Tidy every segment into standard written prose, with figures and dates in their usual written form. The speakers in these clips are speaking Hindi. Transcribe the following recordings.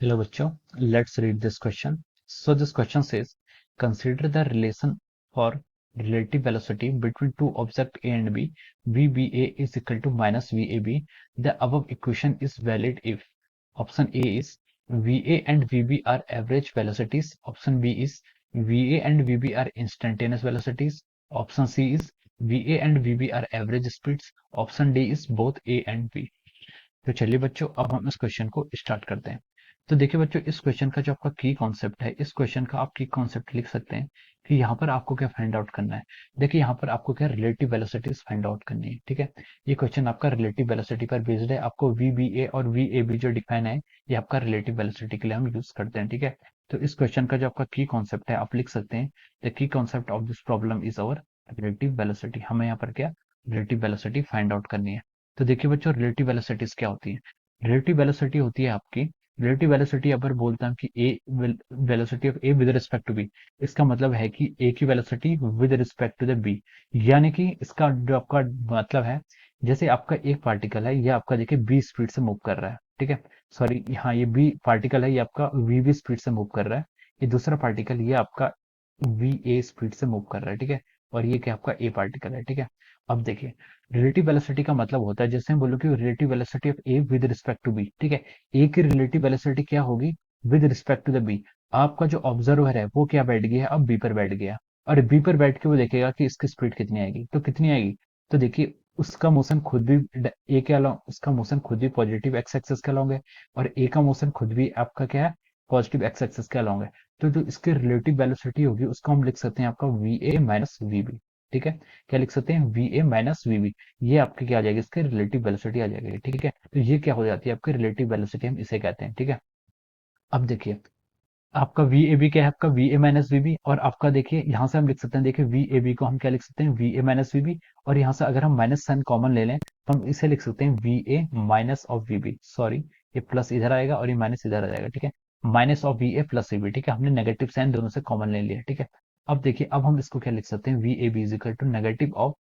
Hello bachcho, let's read this question. So this question says, consider the relation for relative velocity between two objects A and B, VBA is equal to minus VAB. The above equation is valid if option A is VA and VB are average velocities, option B is VA and VB are instantaneous velocities, option C is VA and VB are average speeds, option D is both A and B. तो चलिए बच्चों अब हम इस क्वेश्चन को स्टार्ट करते हैं। तो देखिए बच्चों इस क्वेश्चन का जो आपका की कॉन्सेप्ट है, इस क्वेश्चन का आप की कॉन्सेप्ट लिख सकते हैं कि यहाँ पर आपको क्या फाइंड आउट करना है। देखिए यहाँ पर आपको क्या रिलेटिव वेलोसिटीज फाइंड आउट करनी है, ठीक है। ये क्वेश्चन आपका रिलेटिव वेलोसिटी पर बेस्ड है। आपको वीबीए और वीएबी जो डिफाइन है ये आपका रिलेटिव वेलोसिटी के लिए हम यूज करते हैं, ठीक है। तो इस क्वेश्चन का जो आपका की कॉन्सेप्ट है आप लिख सकते हैं, the key concept of this problem is our relative velocity. हमें यहाँ पर क्या रिलेटिव वेलोसिटी फाइंड आउट करनी है। तो देखिए बच्चों रिलेटिव वेलोसिटीज क्या होती है। रिलेटिव वेलोसिटी होती है आपकी, रिलेटिव वेलोसिटी अगर बोलता हूं कि A velocity of A with respect to B, इसका मतलब है कि ए की velocity with respect to the B. यानी कि इसका जो आपका मतलब है, जैसे आपका एक पार्टिकल है, ये आपका देखिए बी स्पीड से मूव कर रहा है, ठीक है। सॉरी, हाँ ये बी पार्टिकल है, ये आपका वी बी स्पीड से मूव कर रहा है। ये दूसरा पार्टिकल ये आपका वी ए स्पीड से मूव कर रहा है, ठीक है। और ये क्या आपका ए पार्टिकल है, ठीक है। अब देखिए रिलेटिव वेलोसिटी का मतलब होता है, जैसे हम बोलो कि relative velocity of A with respect to B, ठीक है। ए की रिलेटिव वेलोसिटी क्या होगी with respect to the B. आपका जो ऑब्जर्वर है वो क्या बैठ गया है, अब बी पर बैठ गया, और बी पर बैठ के वो देखेगा कि इसकी स्पीड कितनी आएगी, तो कितनी आएगी। तो देखिए उसका मोशन खुद भी ए के अलावा उसका मोशन खुद भी पॉजिटिव एक्स एक्सिस के अलोंग है, और ए का मोशन खुद भी आपका क्या है पॉजिटिव एक्स एक्सिस के अलोंग है। तो जो इसकी रिलेटिव वेलोसिटी होगी उसको हम लिख सकते हैं आपका V A minus V B, ठीक है। क्या लिख सकते हैं V A minus V B. ये आपकी क्या आ जाएगी, इसकी रिलेटिव वेलोसिटी आ जाएगी, ठीक है। तो ये क्या हो जाती है आपकी रिलेटिव वेलोसिटी, हम इसे कहते हैं, ठीक है। अब देखिए आपका वी ए बी क्या है, आपका V A minus V B, और आपका देखिए यहाँ से हम लिख सकते हैं, देखिए वी ए बी को हम क्या लिख सकते हैं V A minus V B, और यहाँ से अगर हम माइनस साइन कॉमन ले लें तो हम इसे लिख सकते हैं V A minus of V B. Sorry, ये प्लस इधर आएगा और ये माइनस इधर आ जाएगा, ठीक है। Minus of V A plus V B, ठीक है। हमने नेगेटिव साइन दोनों से कॉमन ले लिया, ठीक है। अब देखिए अब हम इसको क्या लिख सकते हैं, V A B is equal to negative of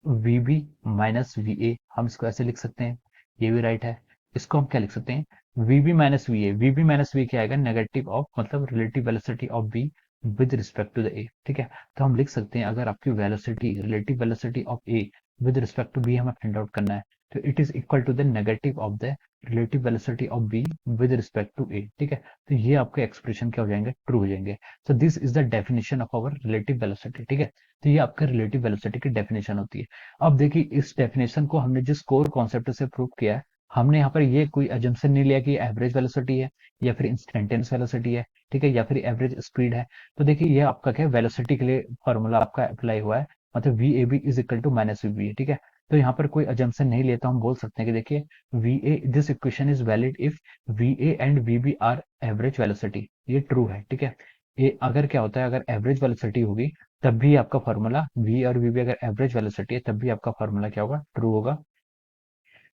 V B minus V A, हम इसको ऐसे लिख सकते हैं, ये भी राइट है। इसको हम क्या लिख सकते हैं V B minus V A, V B minus V क्या आएगा नेगेटिव ऑफ मतलब relative velocity of B with respect to the A, ठीक है। तो हम लिख सकते हैं अगर आपकी velocity relative velocity of A with respect to B हमें फाइंड आउट करना है, तो it is equal to the negative of the relative velocity of B with respect to A, ठीक है। तो ये आपके एक्सप्रेशन क्या हो जाएंगे, ट्रू हो जाएंगे। So this is the definition of our relative velocity, ठीक है। तो ये आपका रिलेटिव वेलोसिटी की डेफिनेशन होती है। अब देखिए इस डेफिनेशन को हमने जिस कोर कॉन्सेप्ट से प्रूव किया है, हमने यहाँ पर ये कोई अजम्पशन नहीं लिया कि एवरेज वेलोसिटी है या फिर इंस्टेंटेनियस वेलोसिटी है, ठीक है, या फिर एवरेज स्पीड है। तो देखिए ये आपका क्या वेलोसिटी के लिए फॉर्मूला आपका अप्लाई हुआ है, मतलब V A B is equal to minus V B है, ठीक है। तो यहाँ पर कोई अजम्पशन नहीं लिया तो हम बोल सकते हैं कि देखिए V A this equation is valid if V A and V B are average velocity, ये ट्रू है, ठीक है। ये अगर क्या होता है अगर एवरेज वेलोसिटी होगी तब भी आपका फॉर्मूला वी और वी बी अगर एवरेज वेलोसिटी है तब भी आपका फॉर्मूला क्या होगा, ट्रू होगा।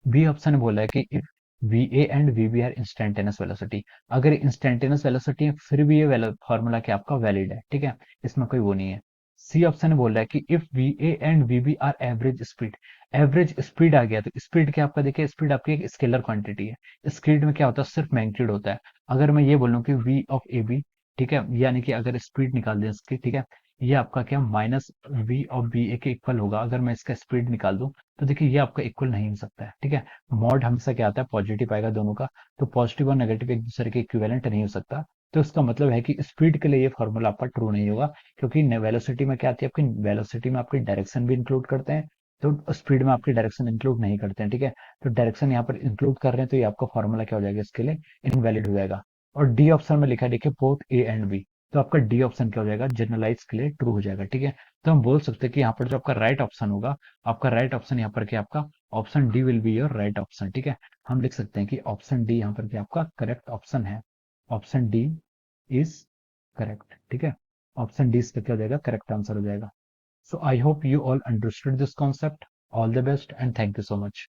बी ऑप्शन बोला है कि if V A and V B are instantaneous velocity, अगर इंस्टेंटेनियस वेलोसिटी है फिर भी ये फॉर्मूला क्या आपका वैलिड है, ठीक है। इसमें कोई वो नहीं है। सी ऑप्शन बोल रहा है कि if V A and V B are average speed, average speed आ गया तो स्पीड क्या आपका देखिए स्पीड आपकी एक स्केलर क्वांटिटी है, स्पीड में क्या होता है सिर्फ मैग्नीट्यूड होता है। अगर मैं ये बोलूं कि वी ऑफ ए बी, ठीक है, यानी कि अगर स्पीड निकाल दें इसकी, ठीक है, ये आपका क्या माइनस वी ऑफ बी ए के इक्वल होगा। अगर मैं इसका स्पीड निकाल दूं तो देखिए ये आपका इक्वल नहीं हो सकता है, ठीक है। मॉड हमेशा क्या आता है पॉजिटिव आएगा दोनों का, तो पॉजिटिव और नेगेटिव एक दूसरे के इक्विवेलेंट नहीं हो सकता। तो इसका मतलब है कि स्पीड के लिए ये फॉर्मूला आपका ट्रू नहीं होगा, क्योंकि वेलोसिटी में क्या आती है आपकी वेलोसिटी में आपकी डायरेक्शन भी इंक्लूड करते हैं, तो स्पीड में आपकी डायरेक्शन इंक्लूड नहीं करते हैं, ठीक है। तो डायरेक्शन यहाँ पर इंक्लूड कर रहे हैं तो ये आपका फॉर्मूला क्या हो जाएगा इसके लिए इनवैलिड हो जाएगा। और डी ऑप्शन में लिखा है देखिए बोथ ए एंड बी, तो आपका डी ऑप्शन क्या हो जाएगा जनरलाइज के लिए ट्रू हो जाएगा, ठीक है। तो हम बोल सकते हैं कि यहाँ पर जो आपका राइट ऑप्शन होगा, आपका राइट ऑप्शन यहाँ पर क्या आपका option D will be your right option, ठीक है। हम लिख सकते हैं कि ऑप्शन डी यहाँ पर क्या आपका करेक्ट ऑप्शन है, ऑप्शन डी इज करेक्ट, ठीक है। ऑप्शन डी इसका क्या हो जाएगा करेक्ट आंसर हो जाएगा। So I hope you all understood this concept. All the best and thank you so much.